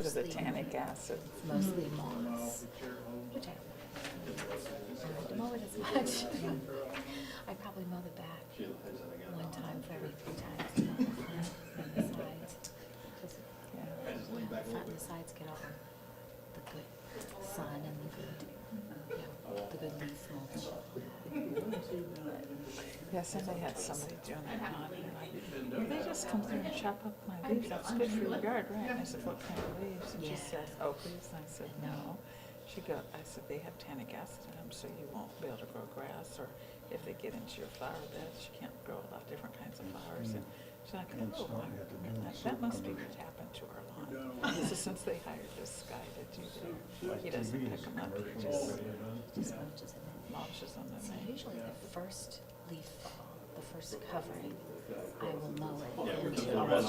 because of the tannic acid. mostly moss. Which I don't have to mow it as much. I probably mow the back one time for every 3 times. And the sides. Just, the front and the sides get all the good sun and the good, the good leaf mulch. Yes, and they had somebody doing that on, and they just come through and chop up my leaves. That's good for your yard, right? And I said, what kind of leaves? And she said, oak leaves. And I said, no. I said, they have tannic acid in them, so you won't be able to grow grass, or if they get into your flower beds, you can't grow a lot of different kinds of flowers. And she's like, oh, that must be what happened to our lawn. So since they hired this guy to do that, he doesn't pick them up, he just Just mulches in it. mulches them. So usually the first leaf fall, the first covering, I will mow it into the ground.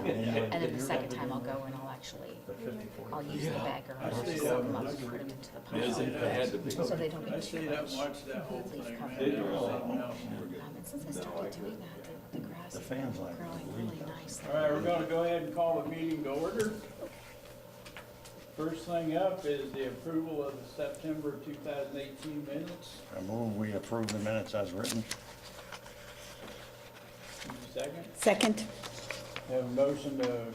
And then the second time I'll go and I'll use the bagger and I'll just soak them up and put them into the pile. So they don't get too much leaf cover. And since I started doing that, the grass is growing really nicely. All right, we're gonna go ahead and call the meeting to order. First thing up is the approval of the September 2018 minutes. I move we approve the minutes as written. Second, Second. have a motion to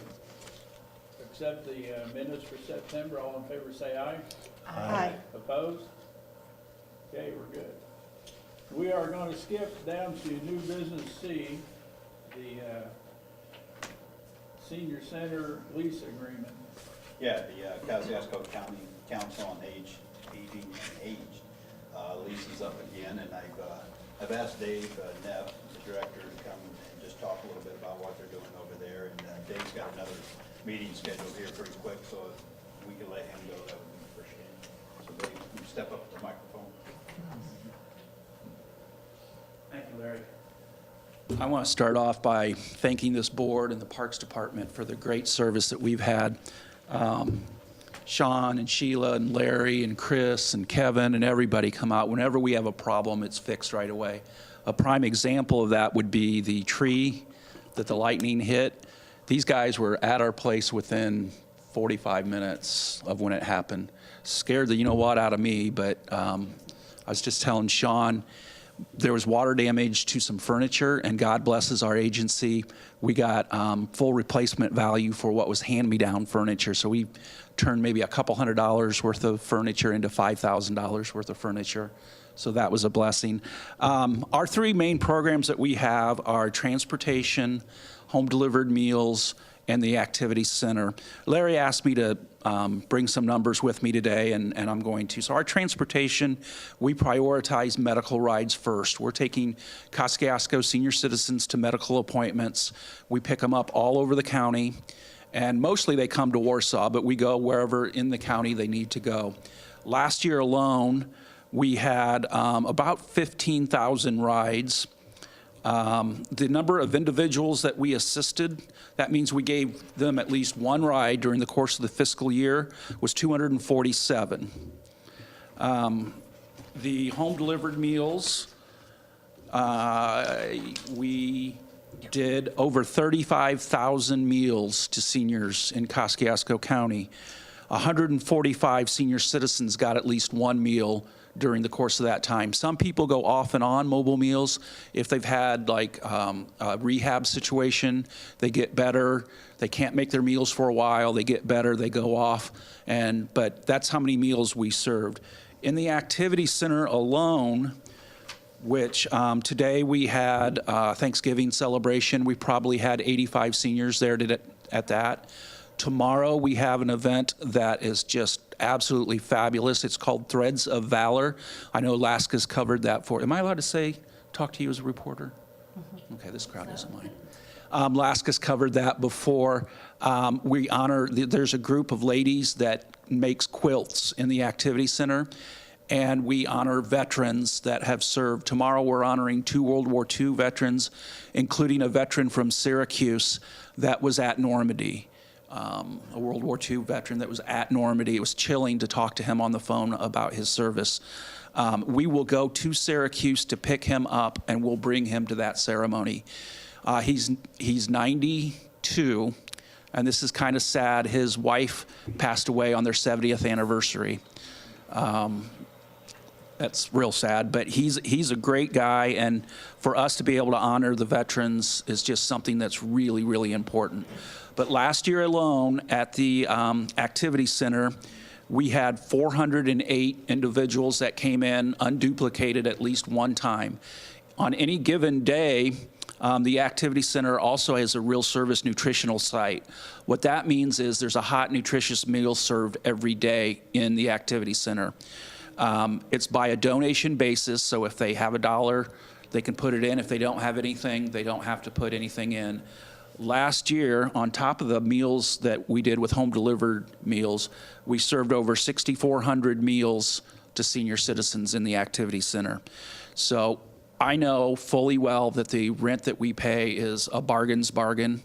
accept the minutes for September. All in favor, say aye. Aye. Opposed? Okay, we're good. We are going to skip down to new business C, the senior center lease agreement. Yeah, the Kosciuszko County Council on Aging and Aged lease is up again, and I've asked Dave Neff, the director, to come and just talk a little bit about what they're doing over there. And Dave's got another meeting scheduled here pretty quick, so if we can let him go, that would be appreciated. So Dave, can you step up to the microphone? Thank you, Larry. I want to start off by thanking this board and the Parks Department for the great service that we've had. Sean and Sheila and Larry and Chris and Kevin and everybody come out. Whenever we have a problem, it's fixed right away. A prime example of that would be the tree that the lightning hit. These guys were at our place within 45 minutes of when it happened. Scared the you-know-what out of me, but I was just telling Sean, there was water damage to some furniture, and God blesses our agency. We got full replacement value for what was hand-me-down furniture. So we turned maybe a couple $100 worth of furniture into $5,000 worth of furniture. So that was a blessing. Our 3 main programs that we have are transportation, home-delivered meals, and the activity center. Larry asked me to bring some numbers with me today, and I'm going to. So our transportation, we prioritize medical rides first. We're taking Kosciuszko senior citizens to medical appointments. We pick them up all over the county, and mostly they come to Warsaw, but we go wherever in the county they need to go. Last year alone, we had about 15,000 rides. The number of individuals that we assisted, that means we gave them at least one ride during the course of the fiscal year, was 247. The home-delivered meals, we did over 35,000 meals to seniors in Kosciuszko County. 145 senior citizens got at least one meal during the course of that time. Some people go off and on mobile meals. If they've had like a rehab situation, they get better. They can't make their meals for a while. They get better, they go off. But that's how many meals we served. In the activity center alone, which today we had Thanksgiving celebration. We probably had 85 seniors there at that. Tomorrow we have an event that is just absolutely fabulous. It's called Threads of Valor. I know Alaska's covered that for. Am I allowed to talk to you as a reporter? Okay, this crowd isn't mine. Alaska's covered that before. We honor, there's a group of ladies that makes quilts in the activity center, and we honor veterans that have served. Tomorrow we're honoring 2 World War II veterans, including a veteran from Syracuse that was at Normandy. A World War II veteran that was at Normandy. It was chilling to talk to him on the phone about his service. We will go to Syracuse to pick him up, and we'll bring him to that ceremony. He's 92, and this is kind of sad, his wife passed away on their 70th anniversary. That's real sad, but he's a great guy, and for us to be able to honor the veterans is just something that's really, really important. But last year alone at the Activity Center, we had 408 individuals that came in unduplicated at least one time. On any given day, the Activity Center also has a real service nutritional site. What that means is there's a hot, nutritious meal served every day in the Activity Center. It's by a donation basis, so if they have $1, they can put it in. If they don't have anything, they don't have to put anything in. Last year, on top of the meals that we did with home-delivered meals, we served over 6,400 meals to senior citizens in the Activity Center. So I know fully well that the rent that we pay is a bargain's bargain.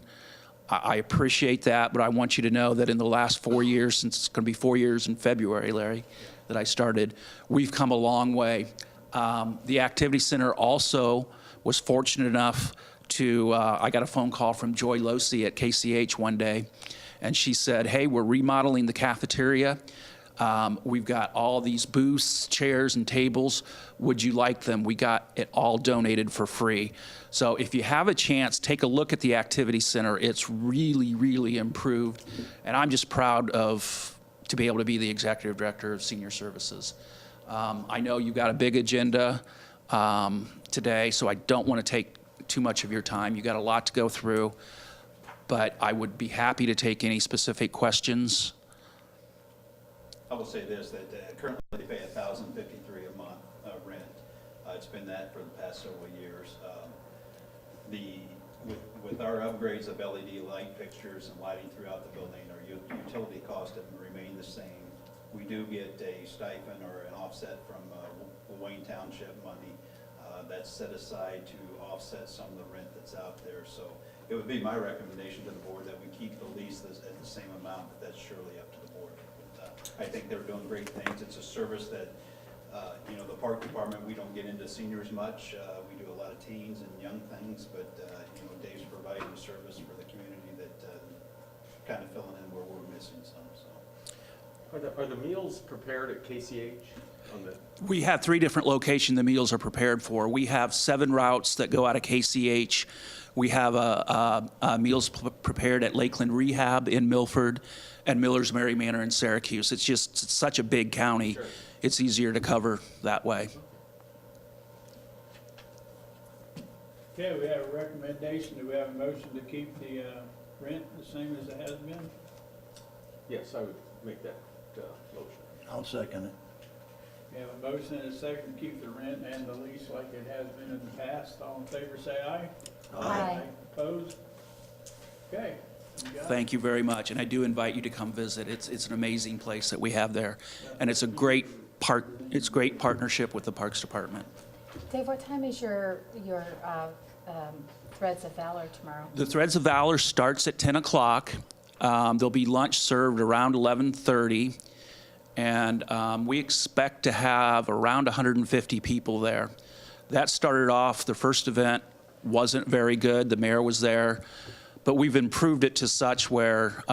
I appreciate that, but I want you to know that in the last 4 years, since it's going to be 4 years in February, Larry, that I started, we've come a long way. The Activity Center also was fortunate enough to, I got a phone call from Joy Losi at KCH one day, and she said, hey, we're remodeling the cafeteria. We've got all these booths, chairs, and tables. Would you like them? We got it all donated for free. So if you have a chance, take a look at the Activity Center. It's really, really improved, and I'm just proud to be able to be the Executive Director of Senior Services. I know you've got a big agenda today, so I don't want to take too much of your time. You got a lot to go through, but I would be happy to take any specific questions. I will say this, that currently they pay $1,053 a month rent. It's been that for the past several years. With our upgrades of LED light fixtures and lighting throughout the building, our utility costs have remained the same. We do get a stipend or an offset from Wayne Township money that's set aside to offset some of the rent that's out there. So it would be my recommendation to the board that we keep the lease at the same amount, but that's surely up to the board. I think they're doing great things. It's a service that, the park department, we don't get into seniors much. We do a lot of teens and young things, but, Dave's providing a service for the community that kind of filling in where we're missing some, so. Are the meals prepared at KCH? We have 3 different locations the meals are prepared for. We have 7 routes that go out of KCH. We have meals prepared at Lakeland Rehab in Milford and Miller's Mary Manor in Syracuse. It's such a big county. Sure. It's easier to cover that way. Okay, we have a recommendation. Do we have a motion to keep the rent the same as it has been? Yes, I would make that motion. I'll second it. We have a motion and a second to keep the rent and the lease like it has been in the past. All in favor, say aye. Aye. Opposed? Okay. You got it. Thank you very much, and I do invite you to come visit. It's an amazing place that we have there, and it's a great partnership with the Parks Department. Dave, what time is your Threads of Valor tomorrow? The Threads of Valor starts at 10 o'clock. There'll be lunch served around 11:30, and we expect to have around 150 people there. That started off, the first event wasn't very good. The mayor was there, but we've improved it to such where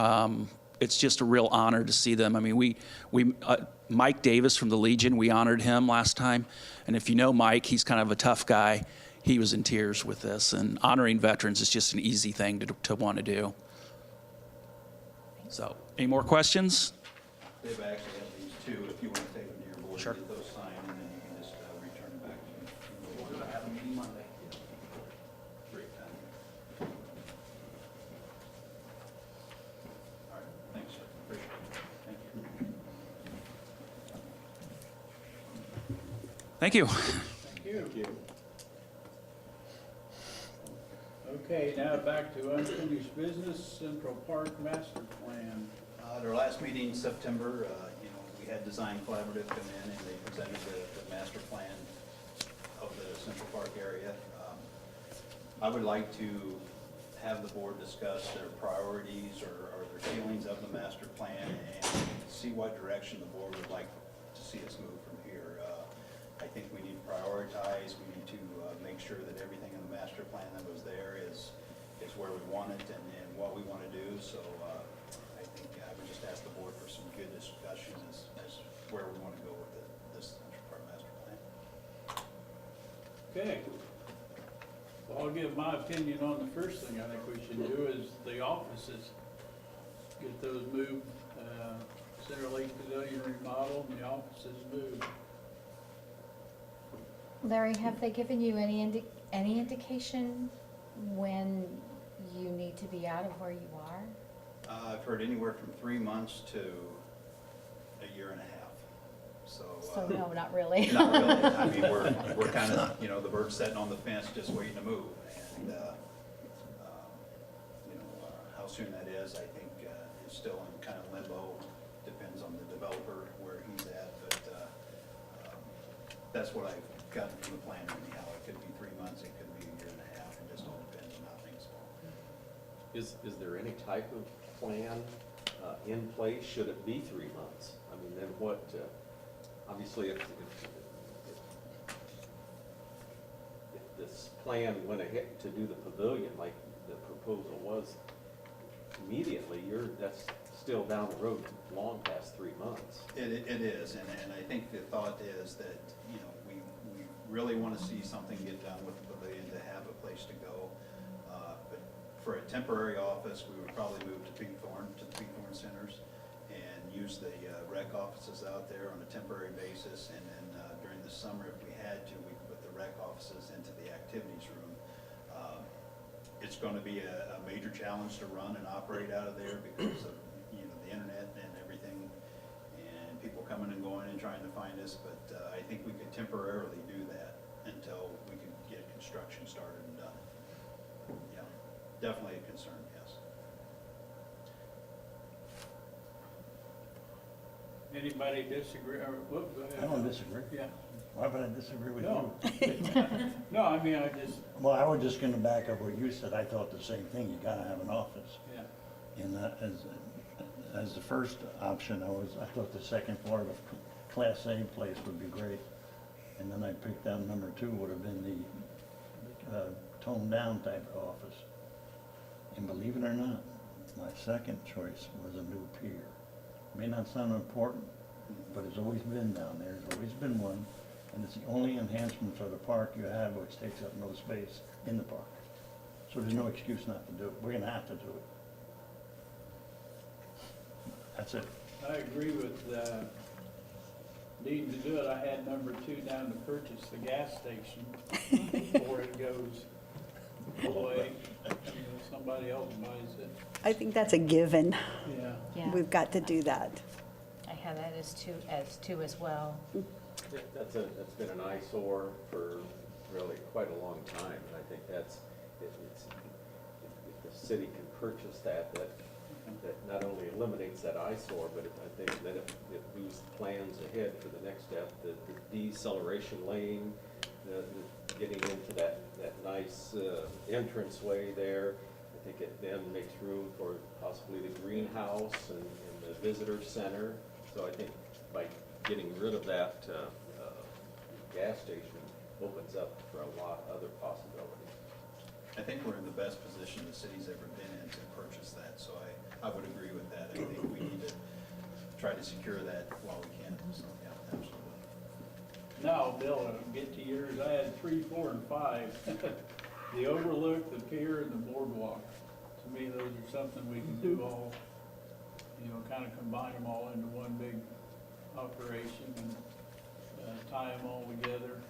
it's just a real honor to see them. I mean, Mike Davis from the Legion, we honored him last time, and if you know Mike, he's kind of a tough guy. He was in tears with this, and honoring veterans is just an easy thing to want to do. So, any more questions? They've actually have these 2, if you want to take them to your board, Sure. get those signed, and then you can just return them back to me. We're gonna have a meeting Monday. Great time. All right, thanks, sir. Appreciate it. Thank you. Thank you. Thank you. Okay, now back to unfinished business, Central Park Master Plan. At our last meeting in September, we had Design Collaborative come in and they presented the master plan of the Central Park area. I would like to have the board discuss their priorities or their feelings of the master plan and see what direction the board would like to see us move from here. I think we need to prioritize. We need to make sure that everything in the master plan that was there is is where we want it and what we want to do. So I think I would just ask the board for some good discussion as where we want to go with this Central Park Master Plan. Okay. Well, I'll give my opinion on the first thing I think we should do is the offices. Get those moved, Center Lake Pavilion remodeled and the offices moved. Larry, have they given you any indication when you need to be out of where you are? I've heard anywhere from 3 months to a year and a half. So. So no, not really. Not really. I mean, we're kind of, the bird's sitting on the fence just waiting to move. And, how soon that is, I think, is still in kind of limbo. Depends on the developer where he's at, but that's what I've gotten from the planner anyhow. It could be 3 months, it could be a year and a half, it just all depends on how things go. Is there any type of plan in place? Should it be 3 months? I mean, then what, obviously, if this plan went ahead to do the pavilion, like the proposal was immediately, that's still down the road, long past 3 months. It is, and I think the thought is that, we really want to see something get done with the pavilion to have a place to go. But for a temporary office, we would probably move to the Peakthorn Centers and use the rec offices out there on a temporary basis. And then during the summer, if we had to, we could put the rec offices into the activities room. It's going to be a major challenge to run and operate out of there because of the internet and everything, and people coming and going and trying to find us. But I think we could temporarily do that until we can get construction started and done. Yeah, definitely a concern, yes. Anybody disagree, or, whoop, go ahead. I don't disagree. Yeah. Why would I disagree with No. you? No, I mean, I just, Well, I was just gonna back up what you said. I thought the same thing. You gotta have an office. yeah. And as the first option, I thought the second floor of a Class A place would be great. And then I picked out number 2 would have been the toned down type of office. And believe it or not, my second choice was a new pier. May not sound important, but it's always been down there. There's always been one. And it's the only enhancement for the park you have, which takes up no space in the park. So there's no excuse not to do it. We're gonna have to do it. That's it. I agree with needing to do it. I had number 2 down to purchase the gas station before it goes away. Somebody else buys it. I think that's a given. Yeah. Yeah. We've got to do that. I have that as two as well. That's been an eyesore for really quite a long time, and I think if the city can purchase that not only eliminates that eyesore, but I think that it moves plans ahead for the next step, the deceleration lane, getting into that nice entranceway there. I think it then makes room for possibly the greenhouse and the visitor center. So I think by getting rid of that gas station opens up for a lot of other possibilities. I think we're in the best position the city's ever been in to purchase that, so I would agree with that. I think we need to try to secure that while we can, so, yeah, absolutely. Now, Bill, get to yours. I had 3, 4, and 5. The overlook, the pier, and the boardwalk. To me, those are something we can do all, kind of combine them all into one big operation and tie them all together.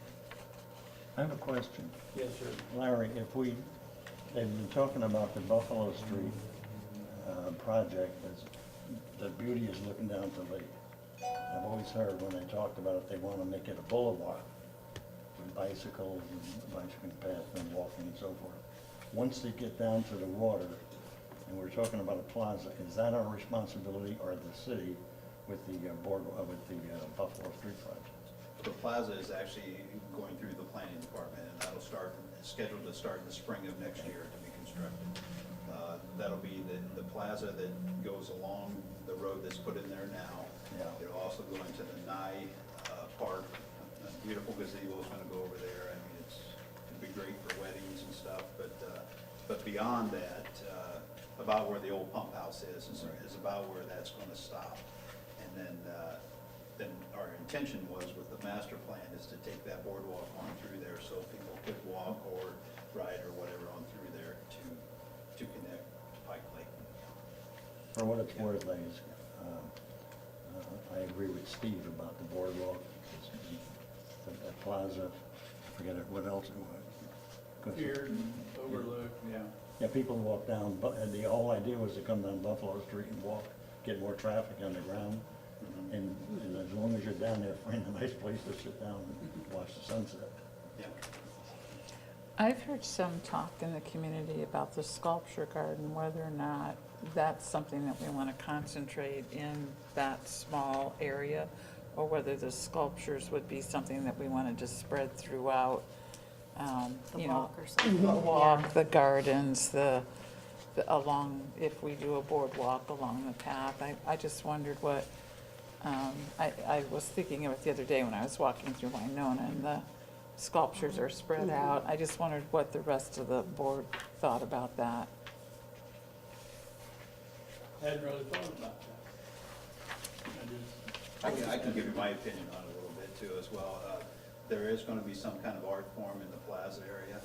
I have a question. Yes, sir. Larry, they've been talking about the Buffalo Street project, the beauty is looking down to the lake. I've always heard when they talked about it, they want to make it a boulevard with bicycles and bicycling path and walking and so forth. Once they get down to the water, and we're talking about a plaza, is that our responsibility or the city with the Buffalo Street project? The plaza is actually going through the planning department, and that'll scheduled to start in the spring of next year to be constructed. That'll be the plaza that goes along the road that's put in there now. Yeah. It'll also go into the Nye Park. A beautiful gazebo is gonna go over there. I mean, it'd be great for weddings and stuff, but But beyond that, about where the old pump house is about where that's gonna stop. And then our intention was with the master plan is to take that boardwalk on through there so people could walk or ride or whatever on through there to connect to Pike Lake. For what it's worth, I agree with Steve about the boardwalk. The plaza, I forget what else it was. 'Cause- Pier and overlook, yeah. Yeah, people walk down, but the whole idea was to come down Buffalo Street and walk, get more traffic on the ground. And as long as you're down there, find a nice place to sit down and watch the sunset. Yeah. I've heard some talk in the community about the sculpture garden, whether or not that's something that we want to concentrate in that small area, or whether the sculptures would be something that we want to just spread throughout, The you know, walk or something. the walk, the gardens, along, if we do a boardwalk along the path. I just wondered what, I was thinking of it the other day when I was walking through Winona, and the sculptures are spread out. I just wondered what the rest of the board thought about that. Hadn't really thought about that. I can give you my opinion on it a little bit too as well. There is gonna be some kind of art form in the plaza area,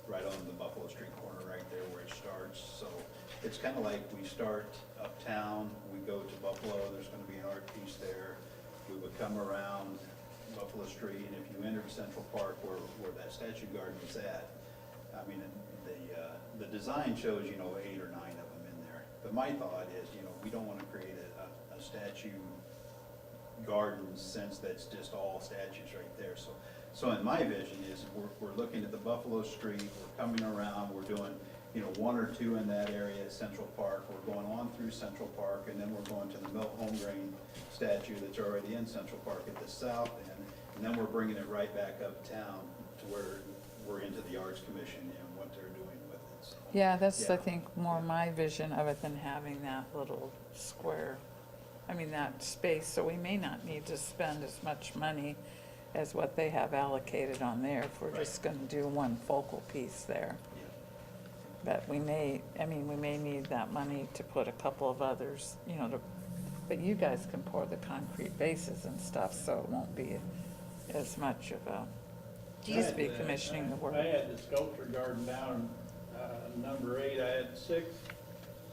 right on the Buffalo Street corner right there where it starts. So it's kind of like we start uptown, we go to Buffalo, there's gonna be an art piece there. We would come around Buffalo Street, and if you entered Central Park where that statue garden is at, I mean, the design shows, 8 or 9 of them in there. But my thought is, we don't want to create a statue garden sense that's just all statues right there. So in my vision is we're looking at the Buffalo Street, we're coming around, we're doing, 1 or 2 in that area at Central Park. We're going on through Central Park, and then we're going to the Milt Holmgren statue that's already in Central Park at the south end. And then we're bringing it right back uptown to where we're into the Arts Commission and what they're doing with it. So, Yeah, that's, I Yeah. think, more my vision of it than having that little square, that space. So we may not need to spend as much money as what they have allocated on there if we're just gonna do one focal piece there. yeah. But we may need that money to put a couple of others, but you guys can pour the concrete bases and stuff, so it won't be as much of a, just be commissioning the work. I had the sculpture garden down, number 8, I had 6,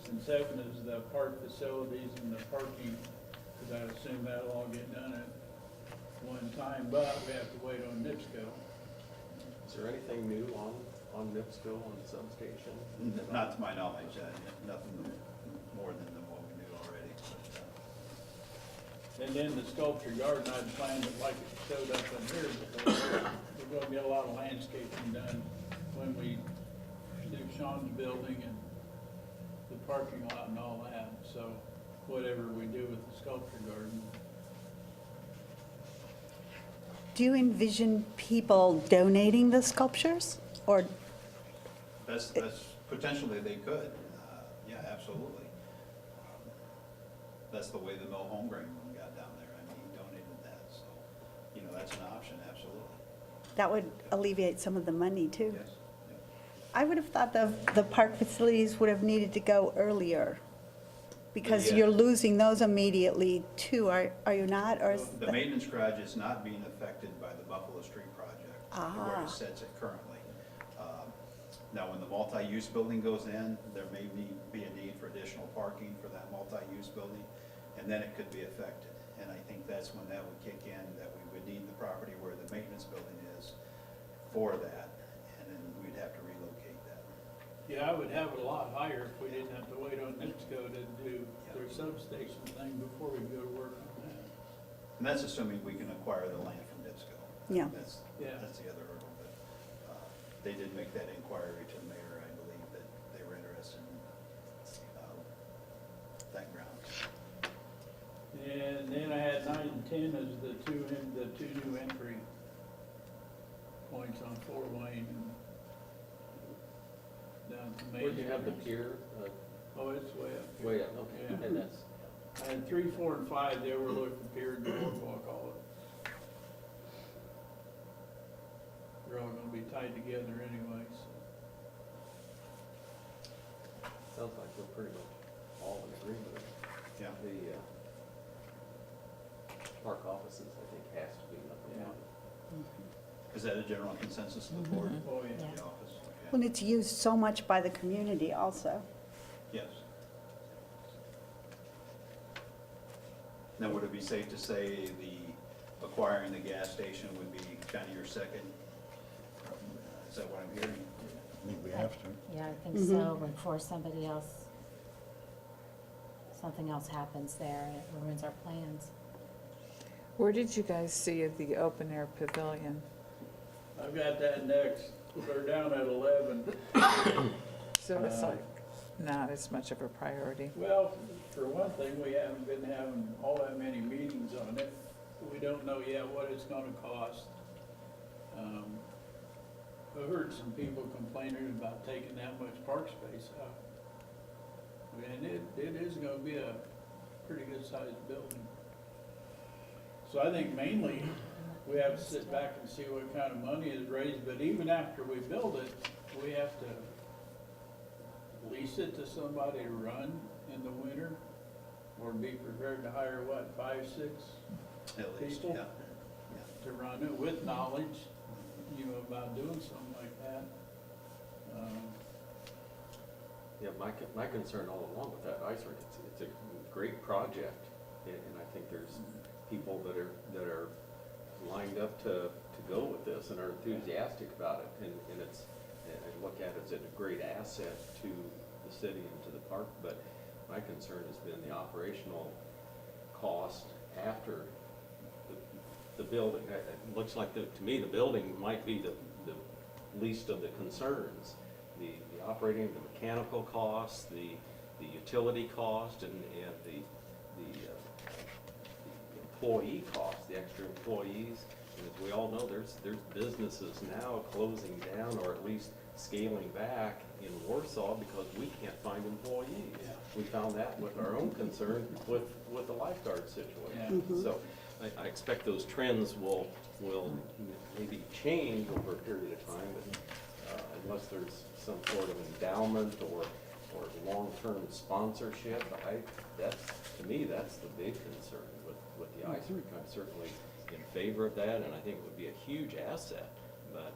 and 7 is the park facilities and the parking, because I assume that'll all get done at one time, but we have to wait on NIPSCO. Is there anything new on NIPSCO on the substation? Not to my knowledge, nothing more than what we knew already. But, And then the sculpture garden, I'd planned it like it showed up in here, because we're gonna get a lot of landscaping done when we do Sean's building and the parking lot and all that, so whatever we do with the sculpture garden. Do you envision people donating the sculptures? Or, That's potentially they could, yeah, absolutely. That's the way the Mill Holmgren one got down there, he donated that, so, that's an option, absolutely. that would alleviate some of the money too. Yes. Yeah. I would have thought the park facilities would have needed to go earlier, because Yeah. you're losing those immediately too, are you not? Or is The maintenance garage is not being affected by the Buffalo Street project, where Ah. it sets it currently. Now, when the multi-use building goes in, there may be a need for additional parking for that multi-use building, and then it could be affected. And I think that's when that would kick in, that we would need the property where the maintenance building is for that, and then we'd have to relocate that. Yeah, I would have it a lot higher if we didn't have to wait on NIPSCO to do their substation thing before we go to work on that. And that's assuming we can acquire the land from NIPSCO. Yeah. That's Yeah. the other hurdle, but they did make that inquiry to the mayor, I believe, that they were interested in that ground. And then I had 9 and 10 as the two new entry points on Fort Wayne and down to Main. Where'd you have the pier? Oh, it's way up here. Way up, okay, Yeah. and that's, I had 3, 4, and 5, they overlook the pier and the boardwalk, all of it. They're all gonna be tied together anyway, so. Sounds like we're pretty much all in agreement. Yeah. The park offices, I think, has to be nothing Yeah. out. Is that a general consensus of the board? Oh, yeah. The office, okay. Well, it's used so much by the community also. Yes. Now, would it be safe to say the acquiring the gas station would be kind of your second? Is that what I'm hearing? I think we have to. Yeah, I think so, before something else happens there and it ruins our plans. Where did you guys see the open air pavilion? I've got that next, they're down at 11. So it's like not as much of a priority. Well, for one thing, we haven't been having all that many meetings on it. We don't know yet what it's gonna cost. I've heard some people complaining about taking that much park space out. And it is gonna be a pretty good sized building. So I think mainly, we have to sit back and see what kind of money is raised, but even after we build it, we have to lease it to somebody to run in the winter, or be prepared to hire, what, 5, 6 At least, People? yeah. to run it with knowledge, you know, about doing something like that. Yeah, my concern all along with that ice rink, it's a great project, and I think there's people that are lined up to go with this and are enthusiastic about it, and it's, I look at it as a great asset to the city and to the park, but my concern has been the operational cost after the building. It looks like, to me, the building might be the least of the concerns. The operating, the mechanical costs, the utility cost, and the employee costs, the extra employees. And as we all know, there's businesses now closing down or at least scaling back in Warsaw because we can't find employees. Yeah. We found that with our own concern with the lifeguard situation. So I expect those trends will maybe change over a period of time, but unless there's some sort of endowment or long-term sponsorship, to me, that's the big concern with the ice rink. I'm certainly in favor of that, and I think it would be a huge asset, but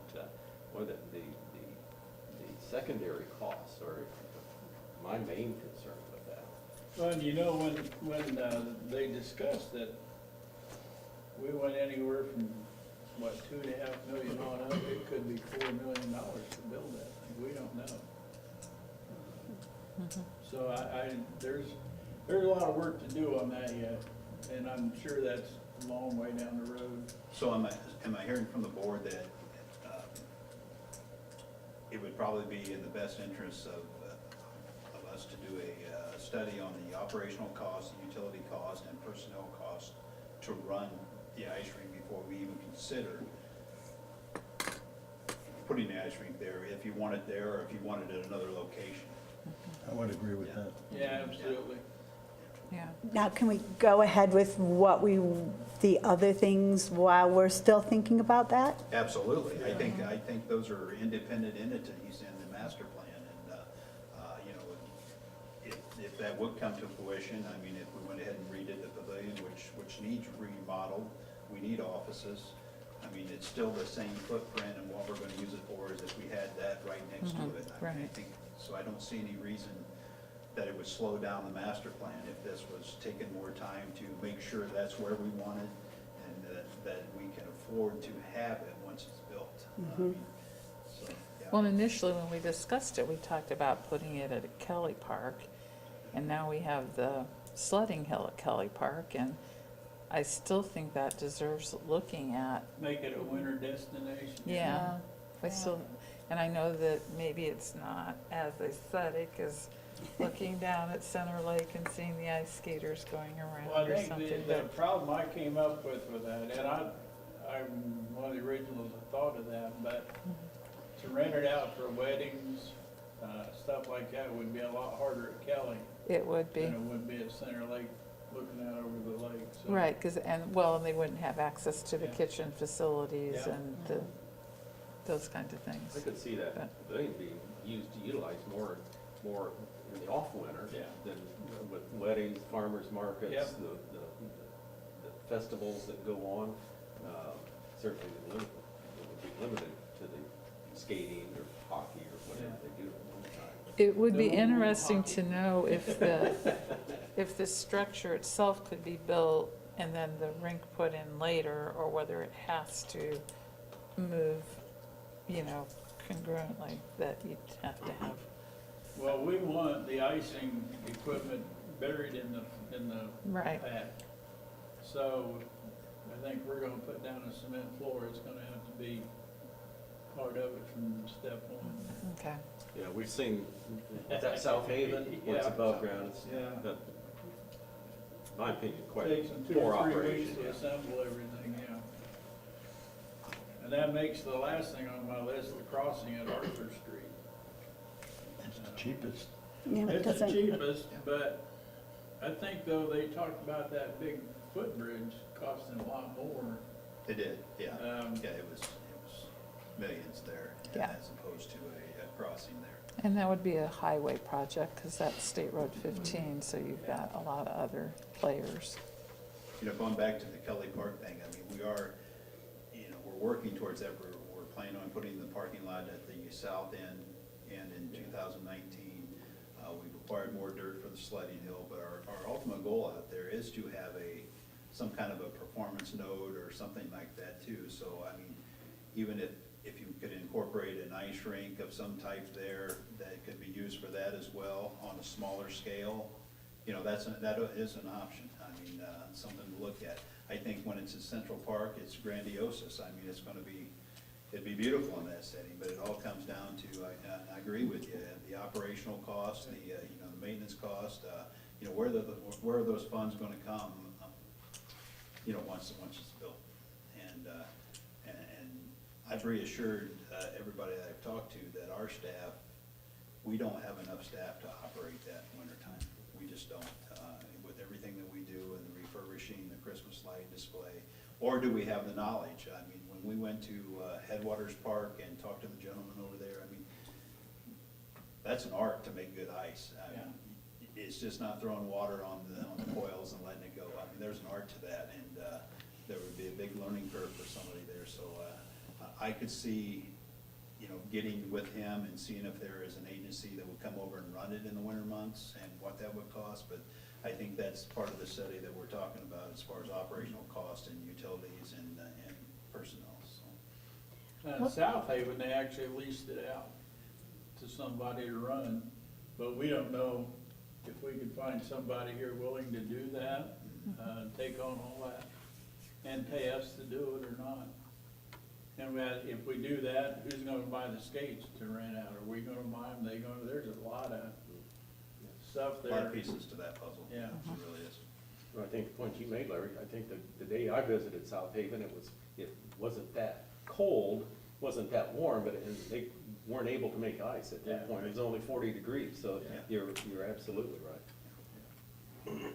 whether the secondary costs are my main concern with that. Well, and you know, when they discussed it, we went anywhere from, what, $2.5 million on up, it could be $4 million to build that thing, we don't know. So there's a lot of work to do on that yet, and I'm sure that's a long way down the road. So am I hearing from the board that it would probably be in the best interest of us to do a study on the operational costs, the utility costs, and personnel costs to run the ice rink before we even consider putting the ice rink there, if you want it there or if you want it at another location? I would agree with that. Yeah, absolutely. Yeah. Now, can we go ahead with the other things while we're still thinking about that? Absolutely. I think those are independent entities in the master plan, and, you know, if that would come to fruition, I mean, if we went ahead and redid the pavilion, which needs remodeled, we need offices. I mean, it's still the same footprint, and what we're gonna use it for is if we had that right next to it. I mean, I think, so I don't see any reason that it would slow down the master plan if this was taking more time to make sure that's where we want it, and that we can afford to have it once it's built. I mean, so, yeah. Well, initially, when we discussed it, we talked about putting it at Kelly Park, and now we have the sledding hill at Kelly Park, and I still think that deserves looking at. Make it a winter destination. Yeah, I still, and I know that maybe it's not as aesthetic as looking down at Center Lake and seeing the ice skaters going Well, I around or think something, the but, problem I came up with that, and I'm one of the originals that thought of that, but to rent it out for weddings, stuff like that would be a lot harder at Kelly it would be. than it would be at Center Lake, looking out over the lake, so. Right, because, and they wouldn't have access to the Yeah. kitchen facilities Yeah. and those kinds of I things. could see that pavilion being used to utilize more in the off-winter. Yeah. Then with weddings, farmers markets, Yep. the festivals that go on, certainly it would be limited to the skating or hockey or whatever they do in the wintertime. It would be No interesting hockey. to know if the structure itself could be built and then the rink put in later, or whether it has to move, congruently, that you'd have to have. Well, we want the icing equipment buried in the Right. pad. So I think we're gonna put down a cement floor. It's gonna have to be part of it from step one. Okay. Yeah, we've seen, is that South Haven, where it's Yeah. above ground, it's, Yeah. in my opinion, quite Takes them 2 poor or 3 operation. weeks to assemble everything, yeah. And that makes the last thing on my list, the crossing at Arthur Street. It's the cheapest. Yeah, it It's the doesn't- cheapest, but I think though they talked about that big footbridge costing a lot more. They did, yeah. Um, Yeah, it was millions there, Yeah. as opposed to a crossing there. And that would be a highway project, because that's State Road 15, so you've got a lot of other players. Going back to the Kelly Park thing, I mean, we are, we're working towards that. We're planning on putting the parking lot at the south end in 2019. We've acquired more dirt for the sledding hill, but our ultimate goal out there is to have some kind of a performance node or something like that too. So, I mean, even if you could incorporate an ice rink of some type there, that could be used for that as well on a smaller scale, that is an option. I mean, something to look at. I think when it's in Central Park, it's grandiose. I mean, it'd be beautiful in that setting, but it all comes down to, I agree with you, the operational cost, the maintenance cost, where are those funds gonna come, once it's built? And I've reassured everybody that I've talked to that our staff, we don't have enough staff to operate that in wintertime. We just don't, with everything that we do and the refurbishing, the Christmas light display. Or do we have the knowledge? I mean, when we went to Headwaters Park and talked to the gentleman over there, I mean, that's an art to make good ice. I mean, it's just not throwing water on the coils and letting it go. I mean, there's an art to that, and there would be a big learning curve for somebody there. So I could see, getting with him and seeing if there is an agency that would come over and run it in the winter months and what that would cost. But I think that's part of the study that we're talking about as far as operational cost and utilities and personnel, so. South Haven, they actually leased it out to somebody to run, but we don't know if we could find somebody here willing to do that, take on all that, and pay us to do it or not. And if we do that, who's gonna buy the skates to rent out? Are we gonna buy them? There's a lot of stuff A lot there. of pieces to that puzzle. Yeah. It really is. Well, I think the point you made, Larry, I think the day I visited South Haven, it wasn't that cold, wasn't that warm, but they weren't able to make ice at that point. It was only 40 degrees, so Yeah. you're absolutely right.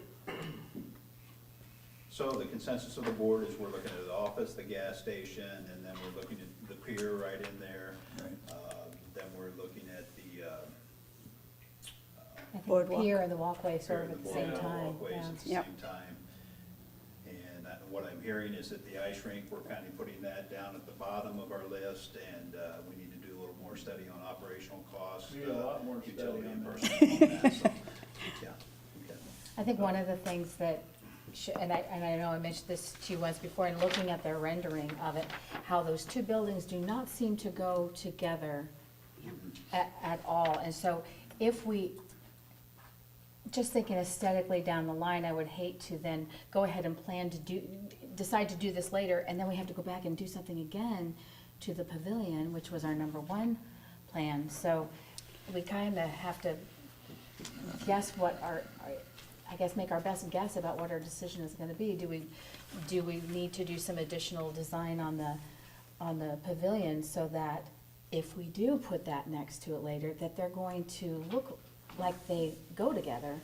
So the consensus of the board is we're looking at the office, the gas station, and then we're looking at the pier right in there. Right. Then we're looking at the, I think the Boardwalk. pier and the walkway sort of at the same boardwalk, time. walkways Yeah. at the Yep. same time. And what I'm hearing is that the ice rink, we're kind of putting that down at the bottom of our list, and we need to do a little more study on operational costs. We need a lot more study utility on and that. personnel on that, so, yeah, okay. I think one of the things that, and I know I mentioned this to you once before, in looking at their rendering of it, how those two buildings do not seem to go together at all. And so if we, just thinking aesthetically down the line, I would hate to then go ahead and decide to do this later, and then we have to go back and do something again to the pavilion, which was our number one plan. So we kind of have to guess what I guess make our best guess about what our decision is gonna be. Do we need to do some additional design on the pavilion so that if we do put that next to it later, that they're going to look like they go together?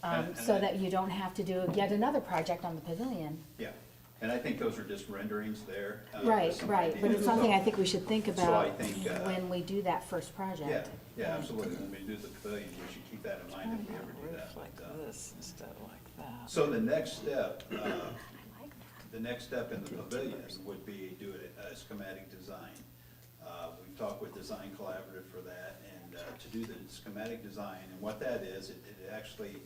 And So I- that you don't have to do yet another project on the pavilion. Yeah, And I think those are just renderings there. Right, with some right, but ideas. it's something So- I think we should think So I about think, when we do that first project. Yeah, yeah, absolutely. When we do the pavilion, we should keep that in mind if we ever do that. Roof like But, this instead of like that. So the next step, I like that. the next step in the pavilion would be do a schematic design. We've talked with Design Collaborative for that, and to do the schematic design, and what that is, it actually,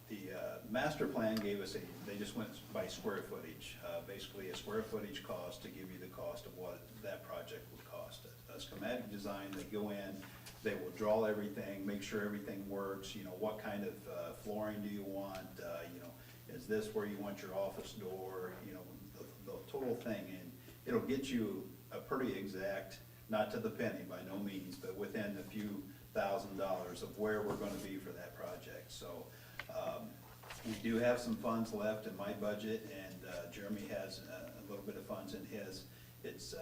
the master plan gave us they just went by square footage, basically a square footage cost to give you the cost of what that project would cost. A schematic design, they go in, they will draw everything, make sure everything works, what kind of flooring do you want, is this where you want your office door, the total thing, and it'll get you a pretty exact, not to the penny by no means, but within a few $1,000s of where we're gonna be for that project. So, we do have some funds left in my budget, and Jeremy has a little bit of funds in his. It's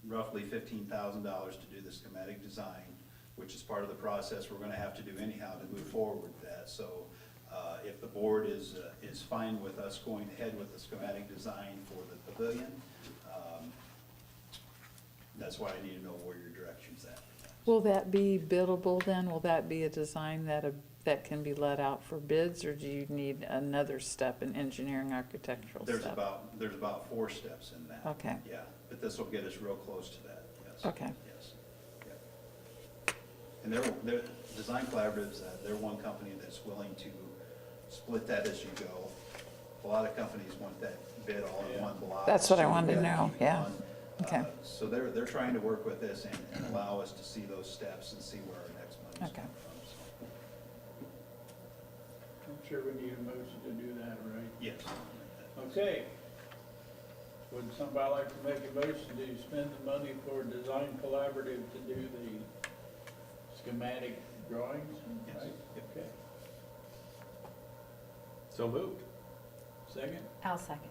roughly $15,000 to do the schematic design, which is part of the process we're gonna have to do anyhow to move forward with that. So, if the board is fine with us going ahead with the schematic design for the pavilion, that's why I need to know where your direction's at. Will that be biddable then? Will that be a design that can be let out for bids, or do you need another step in engineering architectural There's step? about 4 steps in that. Okay. Yeah, but this will get us real close to that, yes. Okay. Yes. Yeah. And they're Design Collaboratives, they're one company that's willing to split that as you go. A lot of companies want that bid all in one block. That's what I so wanted to you gotta know, keep it yeah. on. Okay. So they're trying to work with this and allow us to see those steps and see where our next money's Okay. coming from, so. I'm sure we need a motion to do that, right? Yes. Okay. Would somebody like to make a motion to spend the money for Design Collaborative to do the schematic drawings? Yes. Right? Yep. Okay. So moved. Second? I'll second.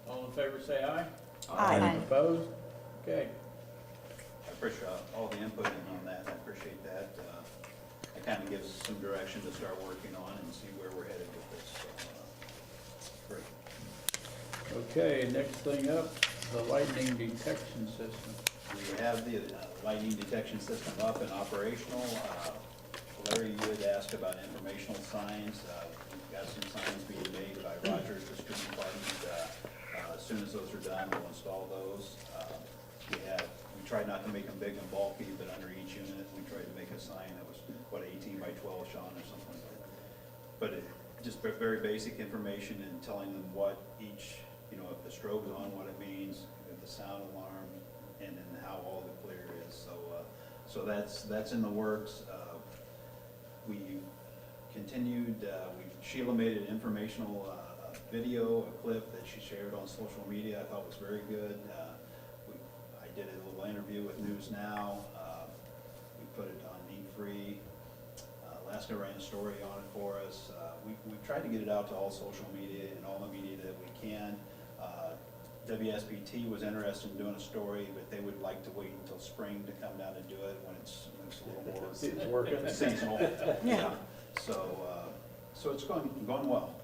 All in favor, say aye. Aye. Opposed? Okay. I appreciate all the input on that, I appreciate that. It kind of gives us some direction to start working on and see where we're headed with this, so, great. Okay, next thing up, the lightning detection system. We have the lightning detection system up and operational. Larry, you had asked about informational signs. We've got some signs being made by Rogers Distributing Parties. As soon as those are done, we'll install those. We tried not to make them big and bulky, but under each unit, we tried to make a sign that was, 18 by 12, Sean, or something like that. But just very basic information and telling them what each, if the strobe's on, what it means, if the sound alarm, and then how all the clear is. So that's in the works. We continued, Sheila made an informational video, a clip that she shared on social media. I thought was very good. I did a little interview with News Now. We put it on Need Free. Alaska ran a story on it for us. We've tried to get it out to all social media and all the media that we can. WSBT was interested in doing a story, but they would like to wait until spring to come down and do it when it's a little more It's working. seasonal. Yeah. So it's going well.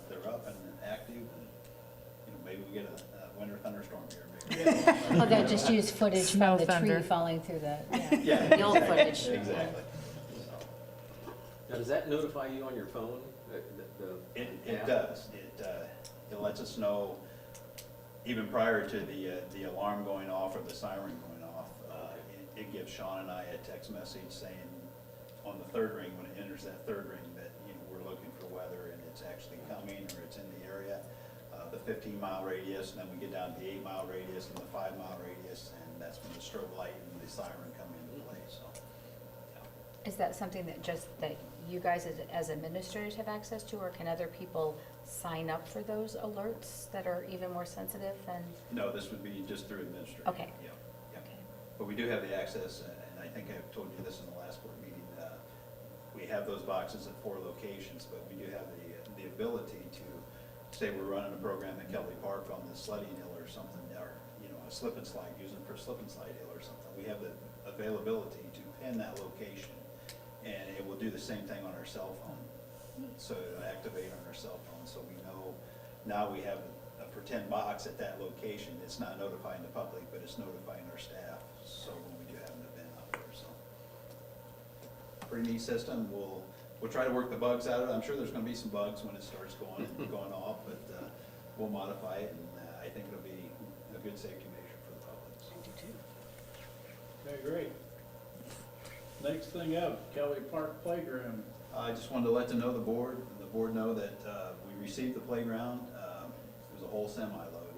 They're up and active, and maybe we get a winter thunderstorm here. Maybe. Oh, they'll just use footage Snow from the tree thunder. falling through the, Yeah, the old exactly, footage. Exactly. Now, does that notify you on your phone? It does. It lets us know, even prior to the alarm going off or the siren going off. It gives Sean and I a text message saying on the third ring, when it enters that third ring, that we're looking for weather and it's actually coming or it's in the area. The 15-mile radius, and then we get down to the 8-mile radius and the 5-mile radius, and that's when the strobe light and the siren come into play. So, yeah. Is that something that you guys as administrators have access to, or can other people sign up for those alerts that are even more sensitive than? No, this would be just through administration. Okay. Yeah, yeah. Okay. But we do have the access, and I think I've told you this in the last board meeting. We have those boxes at 4 locations, but we do have the ability to, say we're running a program at Kelly Park on the sledding hill or something, or, a slip and slide, using for a slip and slide hill or something. We have the availability to pin that location, and it will do the same thing on our cell phone. So it'll activate on our cell phone, so we know, now we have for 10 bucks at that location. It's not notifying the public, but it's notifying our staff, so when we do have an event out there, so. Pretty neat system. We'll try to work the bugs out of it. I'm sure there's gonna be some bugs when it starts going and going off, but we'll modify it, and I think it'll be a good safety measure for the public. So. Okay, great. Next thing up, Kelly Park Playground. I just wanted to let the board know that we received the playground. It was a whole semi-load.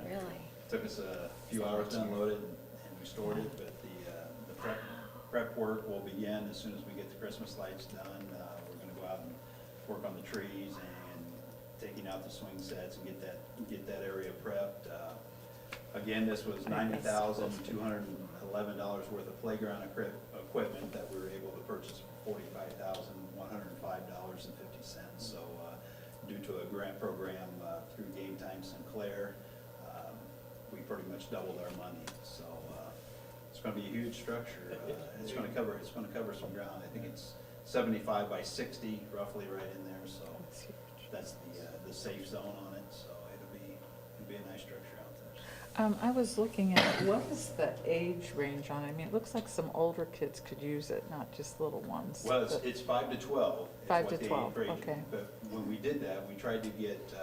Really? Took us a few hours to unload it and restore it, but the prep work will begin as soon as we get the Christmas lights done. We're gonna go out and work on the trees and taking out the swing sets and get that area prepped. Again, this was $90,211 worth of playground equipment that we were able to purchase for $45,105.50. So due to a grant program through Game Time Sinclair, we pretty much doubled our money. So it's going to be a huge structure. It's going to cover some ground. I think it's 75 by 60 roughly right in there. So that's the safe zone on it. So it'll be a nice structure out there. I was looking at, what is the age range on it? I mean, it looks like some older kids could use it, not just little ones. Well, but- it's 5 to 12. is 5 what to the age 12, rating. okay. But when we did that, we tried to get,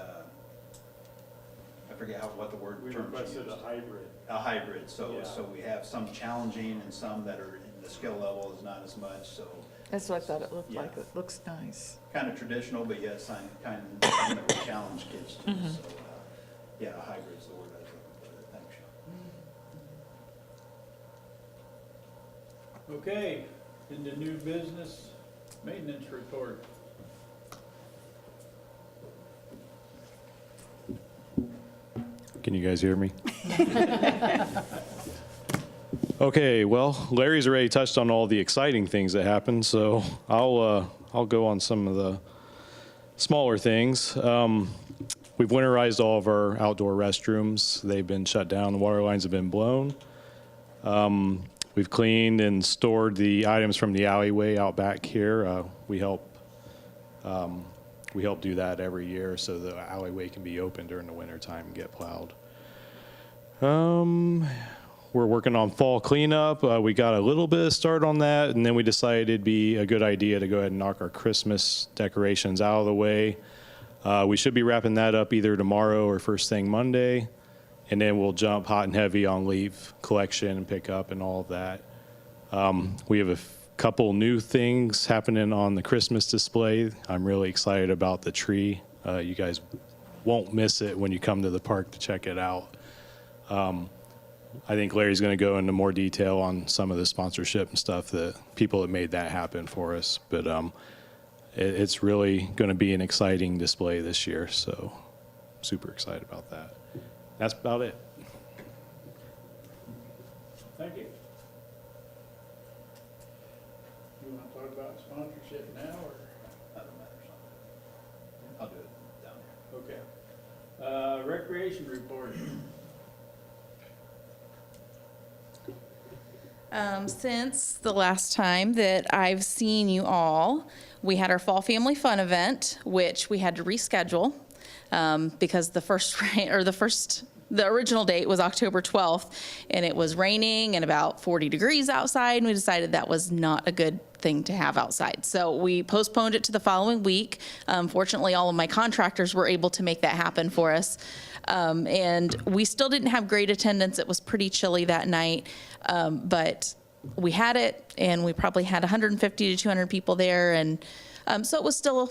I forget what the word We term she requested used. a hybrid. A hybrid, so Yeah. we have some challenging and some that are, the skill level is not as much, so That's what I thought it looked like. Yeah. It looks nice. kind of traditional, but yet kind of challenge kids too, Mhm. so, yeah, a hybrid is the word I was looking for, thanks, Sean. Okay, into new business, maintenance report. Can you guys hear me? Okay, well, Larry's already touched on all the exciting things that happened, so I'll go on some of the smaller things. We've winterized all of our outdoor restrooms. They've been shut down. The water lines have been blown. We've cleaned and stored the items from the alleyway out back here. We help do that every year so the alleyway can be open during the wintertime and get plowed. We're working on fall cleanup. We got a little bit of start on that, and then we decided it'd be a good idea to go ahead and knock our Christmas decorations out of the way. We should be wrapping that up either tomorrow or first thing Monday, and then we'll jump hot and heavy on leaf collection and pickup and all of that. We have a couple new things happening on the Christmas display. I'm really excited about the tree. You guys won't miss it when you come to the park to check it out. I think Larry's going to go into more detail on some of the sponsorship and stuff, the people that made that happen for us. But it's really going to be an exciting display this year, so super excited about that. That's about it. Thank you. You want to talk about sponsorship now, or? That don't matter, Sean. I'll do it down here. Okay. Recreation report. Since the last time that I've seen you all, we had our Fall Family Fun event, which we had to reschedule because the original date was October 12th, and it was raining and about 40 degrees outside, and we decided that was not a good thing to have outside. So we postponed it to the following week. Fortunately, all of my contractors were able to make that happen for us. And we still didn't have great attendance. It was pretty chilly that night, but we had it, and we probably had 150 to 200 people there, and so it was still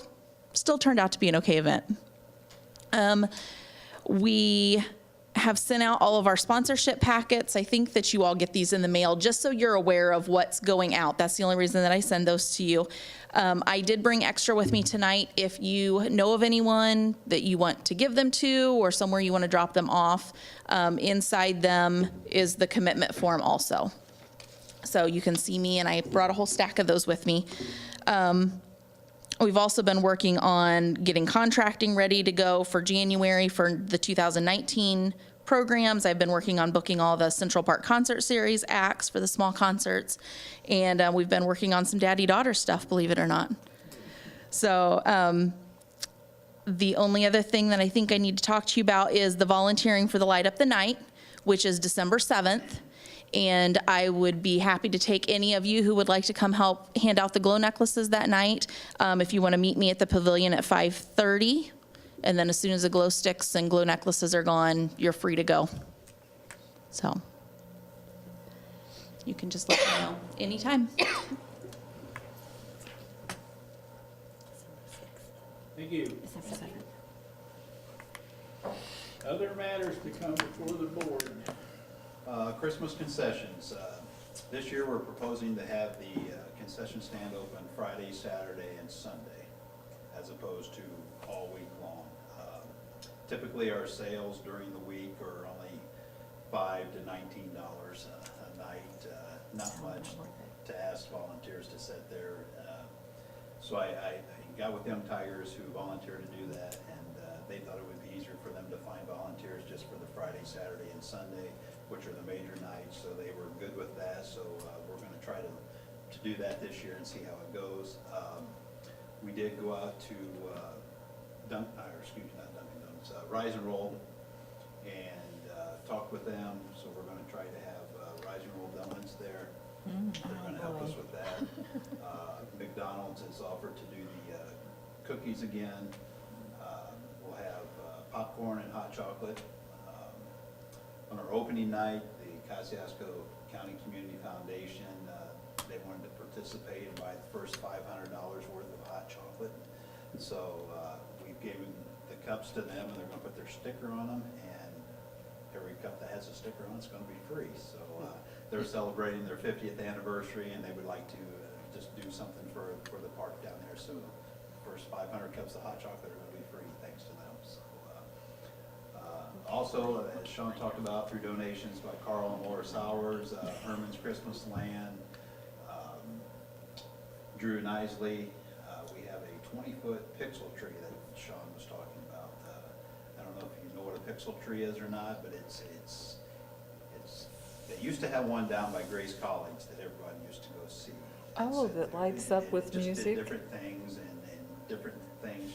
turned out to be an okay event. We have sent out all of our sponsorship packets. I think that you all get these in the mail just so you're aware of what's going out. That's the only reason that I send those to you. I did bring extra with me tonight. If you know of anyone that you want to give them to or somewhere you want to drop them off, inside them is the commitment form also. So you can see me, and I brought a whole stack of those with me. We've also been working on getting contracting ready to go for January for the 2019 programs. I've been working on booking all the Central Park Concert Series acts for the small concerts. And we've been working on some daddy-daughter stuff, believe it or not. So The only other thing that I think I need to talk to you about is the volunteering for the Light Up the Night, which is December 7th. And I would be happy to take any of you who would like to come help hand out the glow necklaces that night. If you want to meet me at the pavilion at 5:30, and then as soon as the glow sticks and glow necklaces are gone, you're free to go. So you can just let me know anytime. Thank you. Other matters to come before the board. Christmas concessions. This year, we're proposing to have the concession stand open Friday, Saturday, and Sunday, as opposed to all week long. Typically, our sales during the week are only $5 to $19 a night. Not much to ask volunteers to sit there. So I got with Young Tigers, who volunteered to do that, and they thought it would be easier for them to find volunteers just for the Friday, Saturday, and Sunday, which are the major nights, so they were good with that. So we're going to try to do that this year and see how it goes. We did go out to Rise and Roll and talk with them, so we're going to try to have Rise and Roll donuts there. They're going to help us with that. McDonald's has offered to do the cookies again. We'll have popcorn and hot chocolate. On our opening night, the Kosciuszko County Community Foundation, they wanted to participate and buy the first $500 worth of hot chocolate. So we've given the cups to them, and they're going to put their sticker on them, and every cup that has a sticker on it's going to be free. So they're celebrating their 50th anniversary, and they would like to just do something for the park down there. So the first 500 cups of hot chocolate are going to be free thanks to them. So, also, as Sean talked about, through donations by Carl and Laura Sowers, Herman's Christmas Land, Drew Nisley, we have a 20-foot pixel tree that Sean was talking about. I don't know if you know what a pixel tree is or not, but they used to have one down by Grace College that everyone used to go see. Oh, that lights up with Just did music? different things and different things.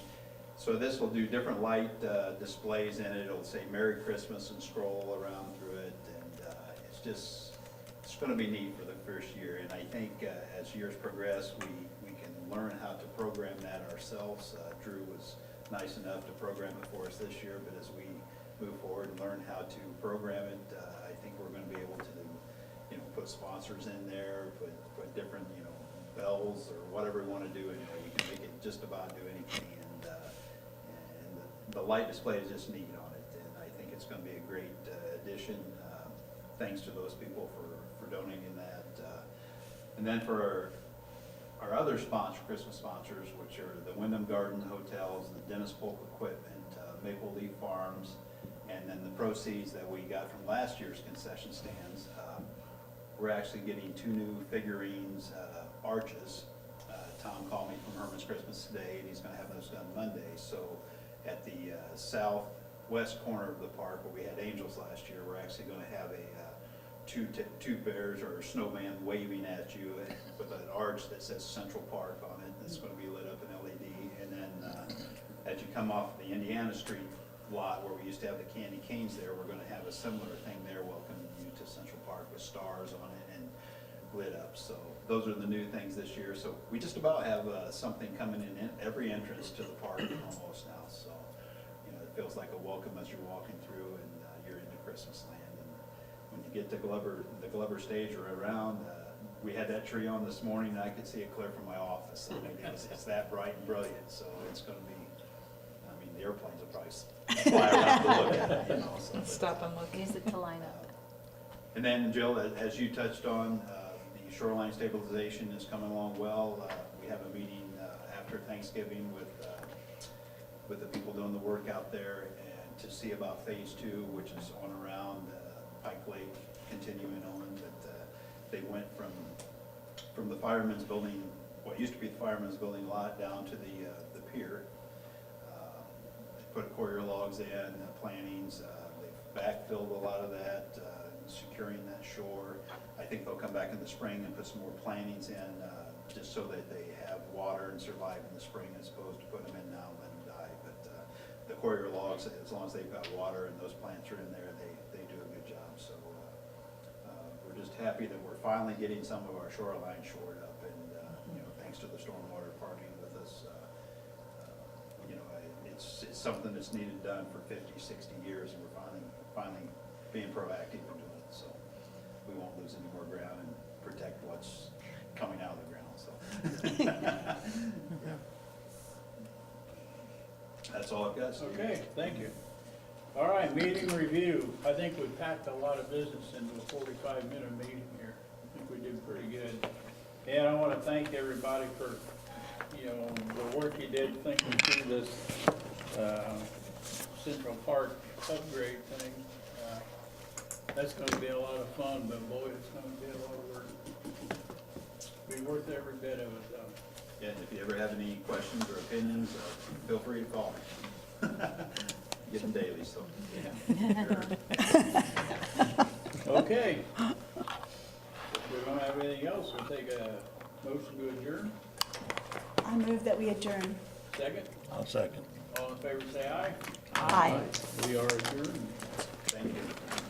So this will do different light displays in it. It'll say Merry Christmas and scroll around through it. And it's going to be neat for the first year. And I think as years progress, we can learn how to program that ourselves. Drew was nice enough to program it for us this year, but as we move forward and learn how to program it, I think we're going to be able to, put sponsors in there, put different, bells or whatever we want to do. Anyway, you can make it just about do anything. And the light display is just neat on it, and I think it's going to be a great addition. Thanks to those people for donating that. And then for our other Christmas sponsors, which are the Wyndham Garden Hotels, the Dennis Polk Equipment, Maple Leaf Farms, and then the proceeds that we got from last year's concession stands, we're actually getting 2 new figurines, arches. Tom called me from Herman's Christmas today, and he's going to have those done Monday. So at the southwest corner of the park, where we had angels last year, we're actually going to have a two bears or a snowman waving at you with an arch that says Central Park on it. That's going to be lit up in LED. And then as you come off the Indiana Street lot where we used to have the candy canes there, we're going to have a similar thing there welcoming you to Central Park with stars on it and lit up. So those are the new things this year. So we just about have something coming in every entrance to the park almost now. So it feels like a welcome as you're walking through and you're into Christmas land. And when you get to the Glover stage or around, we had that tree on this morning, and I could see it clear from my office. I mean, it's that bright and brilliant. So it's going to be, the airplanes will probably fly around to look at it. So, Stop and look. Use it to line up. And then, Jill, as you touched on, the shoreline stabilization is coming along well. We have a meeting after Thanksgiving with the people doing the work out there, and to see about phase 2, which is on around Pike Lake, continuing on. But they went from the fireman's building, what used to be the fireman's building lot, down to the pier. They put courier logs in, plantings. They've backfilled a lot of that, securing that shore. I think they'll come back in the spring and put some more plantings in, just so that they have water and survive in the spring, as opposed to putting them in now and let them die. But Quarrier logs, as long as they've got water and those plants are in there, they do a good job. So we're just happy that we're finally getting some of our shoreline shored up, and thanks to the stormwater partnering with us, it's something that's needed done for 50, 60 years, and we're finally being proactive in doing it. So we won't lose any more ground and protect what's coming out of the ground. So yeah. That's all I've got, Steve. Okay, thank you. All right, meeting review. I think we packed a lot of business into a 45-minute meeting here. I think we did pretty good. And I want to thank everybody for, the work you did thinking through this Central Park upgrade thing. That's going to be a lot of fun, but boy, it's going to be a lot of work. Be worth every bit of it, though. Yeah, and if you ever have any questions or opinions, feel free to call me. Get them daily, so. Okay. If we don't have anything else, we'll take a motion to adjourn. I move that we adjourn. Second. I'll second. All in favor, say aye. Aye. We are adjourned. Thank you.